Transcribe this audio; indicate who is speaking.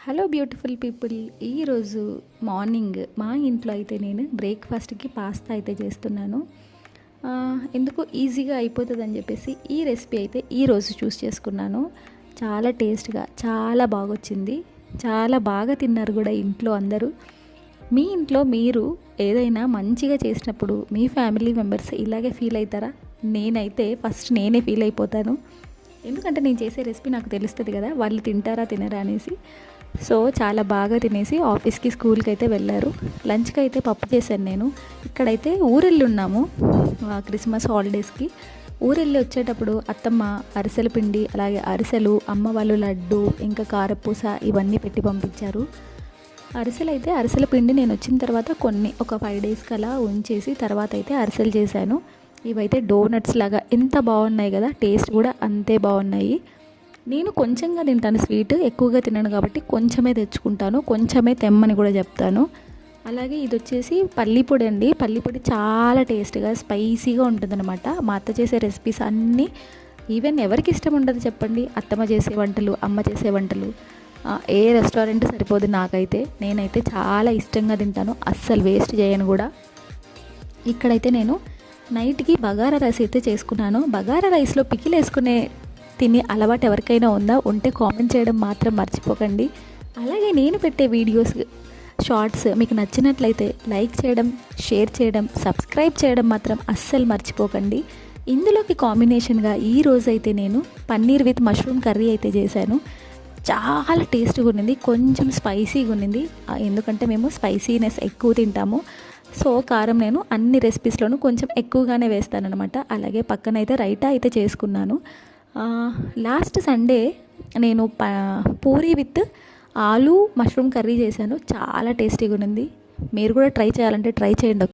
Speaker 1: Hello beautiful people. ఈరోజు morning మా ఇంట్లో అయితే నేను బ్రేక్ఫాస్ట్కి పాస్తా అయితే చేస్తున్నాను. ఎందుకు ఈజీగా అయిపోతుందని చెప్పేసి ఈ రెసిపీ అయితే ఈరోజు చూస్ చేసుకున్నాను. చాలా టేస్ట్గా చాలా బాగొచ్చింది. చాలా బాగా తిన్నారు కూడా ఇంట్లో అందరూ. మీ ఇంట్లో మీరు ఏదైనా మంచిగా చేసినప్పుడు మీ ఫ్యామిలీ మెంబర్స్ ఇలాగే ఫీల్ అవుతారా? నేనైతే ఫస్ట్ నేనే ఫీల్ అయిపోతాను. ఎందుకంటే నేను చేసే రెసిపీ నాకు తెలుస్తుంది కదా, వాళ్ళు తింటారా తినరా అనేసి. సో చాలా బాగా తినేసి ఆఫీస్కి స్కూల్కి అయితే వెళ్ళారు. లంచ్కి అయితే పప్పు చేశాను నేను. ఇక్కడైతే ఊరెళ్ళి ఉన్నాము క్రిస్మస్ హాలిడేస్కి. ఊరెళ్ళి వచ్చేటప్పుడు అత్తమ్మ అరిసెల పిండి, అలాగే అరిసెలు, అమ్మ వాళ్ళు లడ్డు, ఇంకా కారపూస ఇవన్నీ పెట్టి పంపించారు. అరిసెల పిండి నేను వచ్చిన తర్వాత ఒక 5 డేస్కి అలా ఉంచేసి తర్వాత అయితే అరిసెలు చేశాను. ఇవైతే డోనట్స్ లాగా ఎంత బాగున్నాయి కదా, టేస్ట్ కూడా అంతే బాగున్నాయి. నేను కొంచెంగా తింటాను స్వీట్, ఎక్కువగా తినను కాబట్టి కొంచెమే తెచ్చుకుంటాను, కొంచెమే తెమ్మని కూడా చెప్తాను. అలాగే ఇది వచ్చేసి పల్లిపొడి అండి. పల్లిపొడి చాలా టేస్ట్గా స్పైసీగా ఉంటుందన్నమాట. మా అత్త చేసే రెసిపీస్ అన్నీ ఈవెన్ ఎవరికి ఇష్టం ఉండదు చెప్పండి. అత్తమ్మ చేసే వంటలు, అమ్మ చేసే వంటలు ఏ రెస్టారెంట్ సరిపోదు నాకైతే. నేనైతే చాలా ఇష్టంగా తింటాను, అస్సలు వేస్ట్ చేయను కూడా. ఇక్కడైతే నేను నైట్కి బగారా రైస్ అయితే చేసుకున్నాను. బగారా రైస్లో పికిల్ వేసుకునే తినే అలవాటు ఎవరికైనా ఉందా? ఉంటే కామెంట్ చేయడం మాత్రం మర్చిపోకండి. అలాగే నేను పెట్టే వీడియోస్ షార్ట్స్ మీకు నచ్చినట్లయితే లైక్ చేయడం, షేర్ చేయడం, సబ్స్క్రైబ్ చేయడం మాత్రం అస్సలు మర్చిపోకండి. ఇందులోకి కాంబినేషన్గా ఈరోజైతే నేను పన్నీర్ విత్ మష్రూమ్ కర్రీ అయితే చేశాను. చాలా టేస్ట్గా ఉన్నింది, కొంచెం స్పైసీగా ఉన్నింది. ఎందుకంటే మేము స్పైసీనెస్ ఎక్కువ తింటాము. సో కారం నేను అన్ని రెసిపీస్లోనూ కొంచెం ఎక్కువగానే వేస్తానన్నమాట. అలాగే పక్కనైతే రైతా అయితే చేసుకున్నాను. లాస్ట్ సండే నేను పూరీ విత్ ఆలు మష్రూమ్ కర్రీ చేశాను. చాలా టేస్టీగా ఉన్నింది. మీరు కూడా ట్రై చేయాలంటే ట్రై చేయండి.